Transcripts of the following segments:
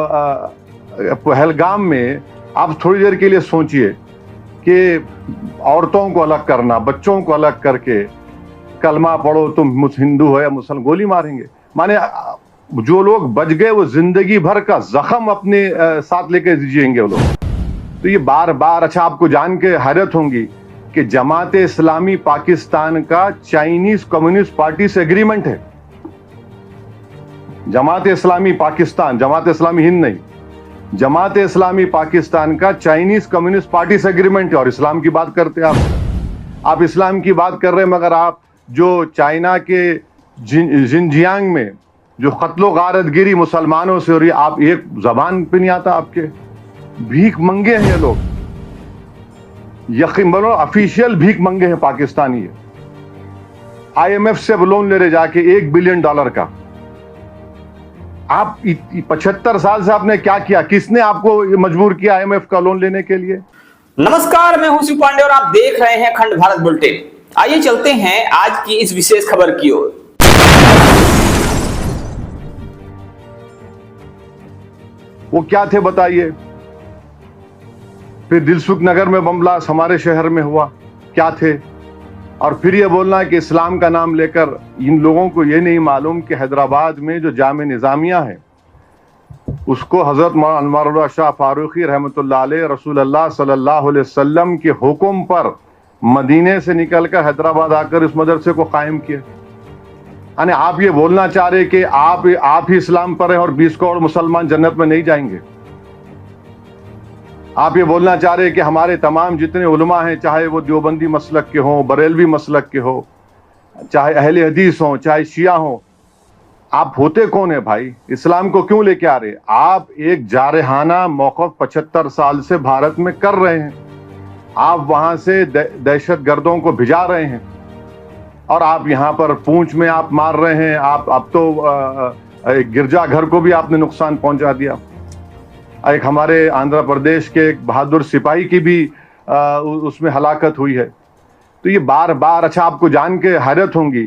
पहलगाम में आप थोड़ी देर के लिए सोचिए कि औरतों को अलग करना, बच्चों को अलग करके कलमा पढ़ो तुम हिंदू हो या मुसलमान, गोली मारेंगे। माने जो लोग बच गए वो जिंदगी भर का जख्म अपने साथ लेके जिएंगे वो लोग। तो ये बार बार, अच्छा आपको जान के हैरत होंगी कि जमात इस्लामी पाकिस्तान का चाइनीज कम्युनिस्ट पार्टी से एग्रीमेंट है। जमात इस्लामी पाकिस्तान, जमात इस्लामी हिंद नहीं, जमात इस्लामी पाकिस्तान का चाइनीज कम्युनिस्ट पार्टी से एग्रीमेंट है। और इस्लाम की बात करते हैं आप इस्लाम की बात कर रहे हैं, मगर आप जो चाइना के जिनजियांग में जो कत्लो गारतगिरी मुसलमानों से हो रही है, आप एक जबान पे नहीं आता आपके। भीख मंगे हैं ये लोग, यकीन बोलो ऑफिशियल भीख मंगे हैं पाकिस्तानी। IMF से लोन ले रहे जाके $1 बिलियन का। आप 75 साल से आपने क्या किया? किसने आपको मजबूर किया IMF का लोन लेने के लिए? नमस्कार, मैं हूं शिव पांडे और आप देख रहे हैं खंड भारत बुलेटिन। आइए चलते हैं आज की इस विशेष खबर की ओर। वो क्या थे बताइए? फिर दिलसुख नगर में बम ब्लास्ट हमारे शहर में हुआ, क्या थे? और फिर ये बोलना कि इस्लाम का नाम लेकर, इन लोगों को ये नहीं मालूम कि हैदराबाद में जो जामे निजामिया है उसको हजरत मौलाना अनवारुल्लाह शाह फारूकी रहमतुल्लाह अलैह रसूल अल्लाह सल्लल्लाहु अलैहि वसल्लम के हुक्म पर मदीने से निकलकर हैदराबाद आकर इस मदरसे को कायम किया। यानी आप ये बोलना चाह रहे कि आप ही इस्लाम पर हैं और 20 करोड़ मुसलमान जन्नत में नहीं जाएंगे। आप ये बोलना चाह रहे कि हमारे तमाम जितने उलमा हैं, चाहे वो देवबंदी मसलक के हों, बरेलवी मसलक के हो, चाहे अहले हदीस हों, चाहे शिया हों, आप होते कौन है भाई? इस्लाम को क्यों लेके आ रहे? आप एक जारहाना मौक़िफ़ 75 साल से भारत में कर रहे हैं। आप वहां से दहशत गर्दों को भिजा रहे हैं और आप यहाँ पर पूंछ में आप मार रहे हैं। आप तो गिरजा घर को भी आपने नुकसान पहुंचा दिया। एक हमारे आंध्र प्रदेश के एक बहादुर सिपाही की भी उसमें हलाकत हुई है। तो ये बार बार, अच्छा आपको जान के हैरत होंगी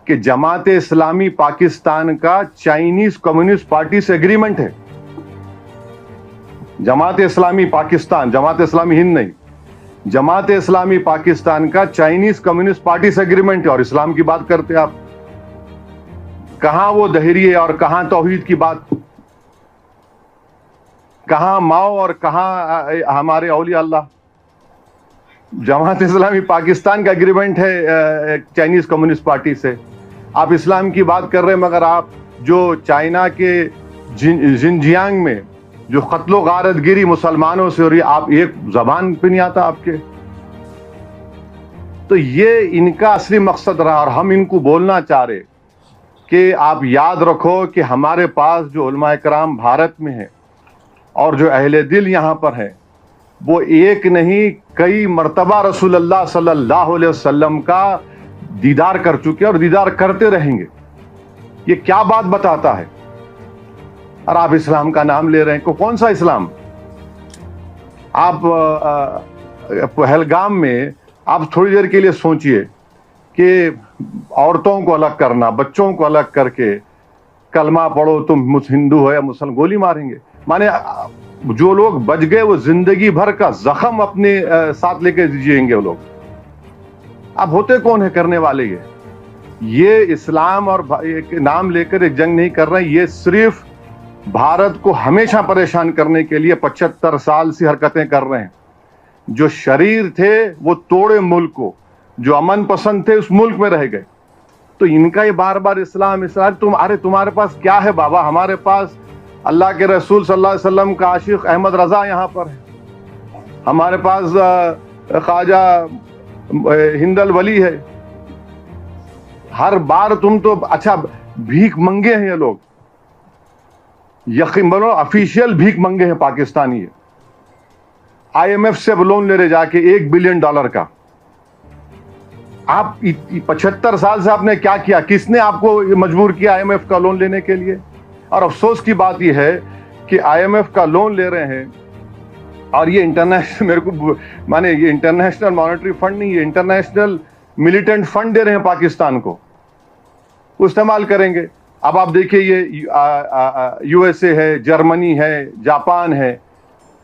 कि जमात इस्लामी पाकिस्तान का चाइनीज कम्युनिस्ट पार्टी से एग्रीमेंट है। जमात इस्लामी पाकिस्तान, जमात इस्लामी हिंद नहीं, जमात इस्लामी पाकिस्तान का चाइनीज कम्युनिस्ट पार्टी से एग्रीमेंट है। और इस्लाम की बात करते हैं आप, कहां वो दहरिये और कहां तौहीद की बात, कहां माओ और कहां हमारे औलिया अल्लाह। जमात इस्लामी पाकिस्तान का एग्रीमेंट है चाइनीज कम्युनिस्ट पार्टी से। आप इस्लाम की बात कर रहे हैं, मगर आप जो चाइना के जिनजियांग में जो कत्लो गारतगिरी मुसलमानों से हो रही है, आप एक जबान पे नहीं आता आपके। तो ये इनका असली मकसद रहा और हम इनको बोलना चाह रहे कि आप याद रखो कि हमारे पास जो उलमा इकराम भारत में है और जो अहले दिल यहाँ पर है, वो एक नहीं कई मर्तबा रसूलुल्लाह सल्लल्लाहु अलैहि वसल्लम का दीदार कर चुके और दीदार करते रहेंगे। ये क्या बात बताता है? और आप इस्लाम का नाम ले रहे हैं। कौन सा इस्लाम? आप पहलगाम में आप थोड़ी देर के लिए सोचिए कि औरतों को अलग करना, बच्चों को अलग करके कलमा पढ़ो तुम हिंदू हो या मुसलमान, गोली मारेंगे। माने जो लोग बच गए वो जिंदगी भर का जख्म अपने साथ लेके जिएंगे वो लोग। आप होते कौन है करने वाले? ये इस्लाम और एक नाम लेकर एक जंग नहीं कर रहे हैं। ये सिर्फ भारत को हमेशा परेशान करने के लिए 75 साल से हरकतें कर रहे हैं। जो शरीर थे वो तोड़े मुल्क को, जो अमन पसंद थे उस मुल्क में रह गए। तो इनका ये बार बार इस्लाम इस्लाम, अरे तुम्हारे पास क्या है बाबा? हमारे पास अल्लाह के रसूल सल्लल्लाहु अलैहि वसल्लम का आशिक अहमद रजा यहाँ पर है, हमारे पास ख्वाजा हिंदल वली है। हर बार तुम तो, अच्छा भीख मंगे हैं ये लोग, यकीन बोलो ऑफिशियल भीख मंगे हैं पाकिस्तानी। IMF से लोन ले रहे जाके $1 बिलियन का। आप 75 साल से आपने क्या किया? किसने आपको मजबूर किया IMF का लोन लेने के लिए? और अफसोस की बात यह है कि IMF का लोन ले रहे हैं और ये इंटरनेशनल, मेरे को माने ये इंटरनेशनल मॉनेटरी फंड नहीं, ये इंटरनेशनल मिलिटेंट फंड दे रहे हैं पाकिस्तान को, वो इस्तेमाल करेंगे। अब आप देखिए ये यूएसए है, जर्मनी है, जापान है,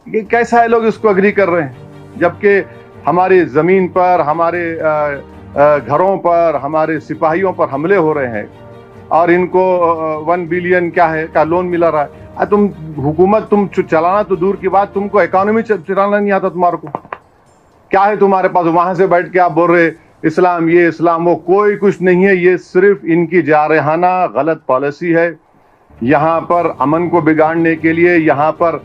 ये कैसा है लोग इसको अग्री कर रहे हैं, जबकि हमारी ज़मीन पर, हमारे घरों पर, हमारे सिपाहियों पर हमले हो रहे हैं और इनको 1 बिलियन क्या है का लोन मिला रहा है। तुम हुकूमत तुम चलाना तो दूर की बात, तुमको इकोनॉमी चलाना नहीं आता तुम्हारे को, क्या है तुम्हारे पास? वहां से बैठ के आप बोल रहे इस्लाम ये इस्लाम वो, कोई कुछ नहीं है। ये सिर्फ इनकी जारहाना गलत पॉलिसी है। यहाँ पर अमन को बिगाड़ने के लिए, यहाँ पर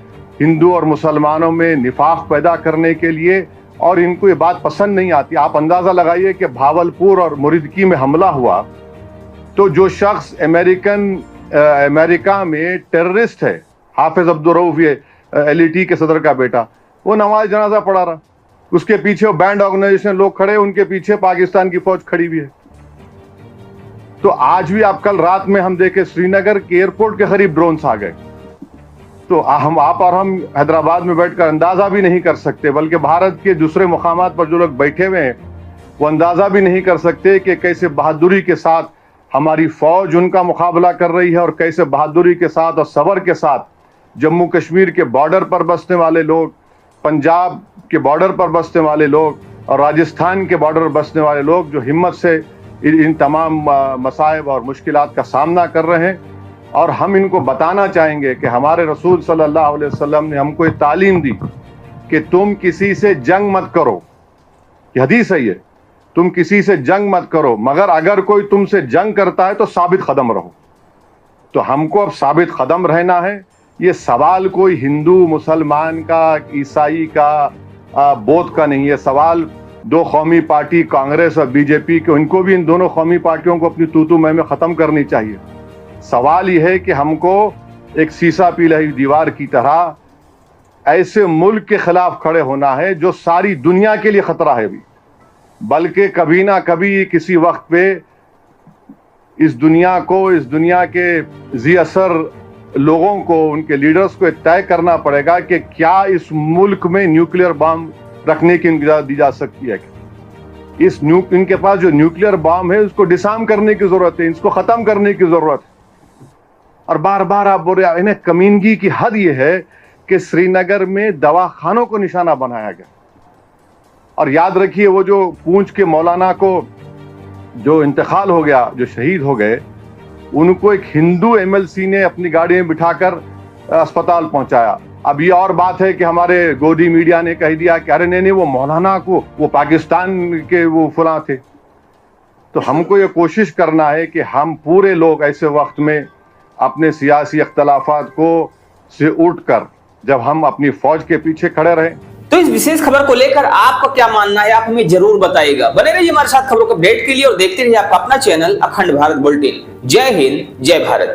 हिंदू और मुसलमानों में निफाक पैदा करने के लिए, और इनको ये बात पसंद नहीं आती। आप अंदाजा लगाइए कि भावलपुर और मुरीदकी में हमला हुआ तो जो शख्स अमेरिका में टेररिस्ट है, हाफिज अब्दुल रऊफ, ये LET के सदर का बेटा, वो नमाज जनाजा पढ़ा रहा, उसके पीछे वो बैंड ऑर्गेनाइजेशन लोग खड़े, उनके पीछे पाकिस्तान की फौज खड़ी हुई है। तो आज भी आप कल रात में हम देखे श्रीनगर के एयरपोर्ट के करीब ड्रोन्स आ गए। तो हम हैदराबाद में बैठकर अंदाजा भी नहीं कर सकते, बल्कि भारत के दूसरे मुकामात पर जो लोग बैठे हुए हैं वो अंदाजा भी नहीं कर सकते कि कैसे बहादुरी के साथ हमारी फौज उनका मुकाबला कर रही है, और कैसे बहादुरी के साथ और सब्र के साथ जम्मू कश्मीर के बॉर्डर पर बसने वाले लोग, पंजाब के बॉर्डर पर बसने वाले लोग और राजस्थान के बॉर्डर पर बसने वाले लोग जो हिम्मत से इन तमाम मसाइब और मुश्किलात का सामना कर रहे हैं। और हम इनको बताना चाहेंगे कि हमारे रसूल सल्लल्लाहु अलैहि वसल्लम ने हमको ये तालीम दी कि तुम किसी से जंग मत करो, ये हदीस है, ये तुम किसी से जंग मत करो, मगर अगर कोई तुमसे जंग करता है तो साबित कदम रहो। तो हमको अब साबित कदम रहना है। ये सवाल कोई हिंदू मुसलमान का, ईसाई का, बौद्ध का नहीं है। सवाल दो कौमी पार्टी कांग्रेस और बीजेपी के, उनको भी इन दोनों कौमी पार्टियों को अपनी तूतू में ख़त्म करनी चाहिए। सवाल ये है कि हमको एक सीसा पीली दीवार की तरह ऐसे मुल्क के खिलाफ खड़े होना है जो सारी दुनिया के लिए खतरा है भी, बल्कि कभी ना कभी किसी वक्त पे इस दुनिया के जी असर लोगों को, उनके लीडर्स को तय करना पड़ेगा कि क्या इस मुल्क में न्यूक्लियर बम रखने की इजाजत दी जा सकती है। इनके पास जो न्यूक्लियर बम है उसको डिसआर्म करने की जरूरत है, इसको खत्म करने की जरूरत है। और बार बार आप बोल रहे, इन्हें कमीनगी की हद ये है कि श्रीनगर में दवाखानों को निशाना बनाया गया। और याद रखिए वो जो पूंछ के मौलाना को जो इंतकाल हो गया, जो शहीद हो गए, उनको एक हिंदू MLC ने अपनी गाड़ी में बिठाकर अस्पताल पहुंचाया। अब ये और बात है कि हमारे गोदी मीडिया ने कह दिया कि अरे नहीं वो मौलाना को, वो पाकिस्तान के वो फलां थे। तो हमको ये कोशिश करना है कि हम पूरे लोग ऐसे वक्त में अपने सियासी अख्तलाफात को से उठकर जब हम अपनी फौज के पीछे खड़े रहें। तो इस विशेष खबर को लेकर आपका क्या मानना है, आप हमें जरूर बताइएगा। बने रहिए हमारे साथ खबरों को अपडेट के लिए और देखते रहिए आपका अपना चैनल अखंड भारत बुलेटिन। जय हिंद, जय भारत।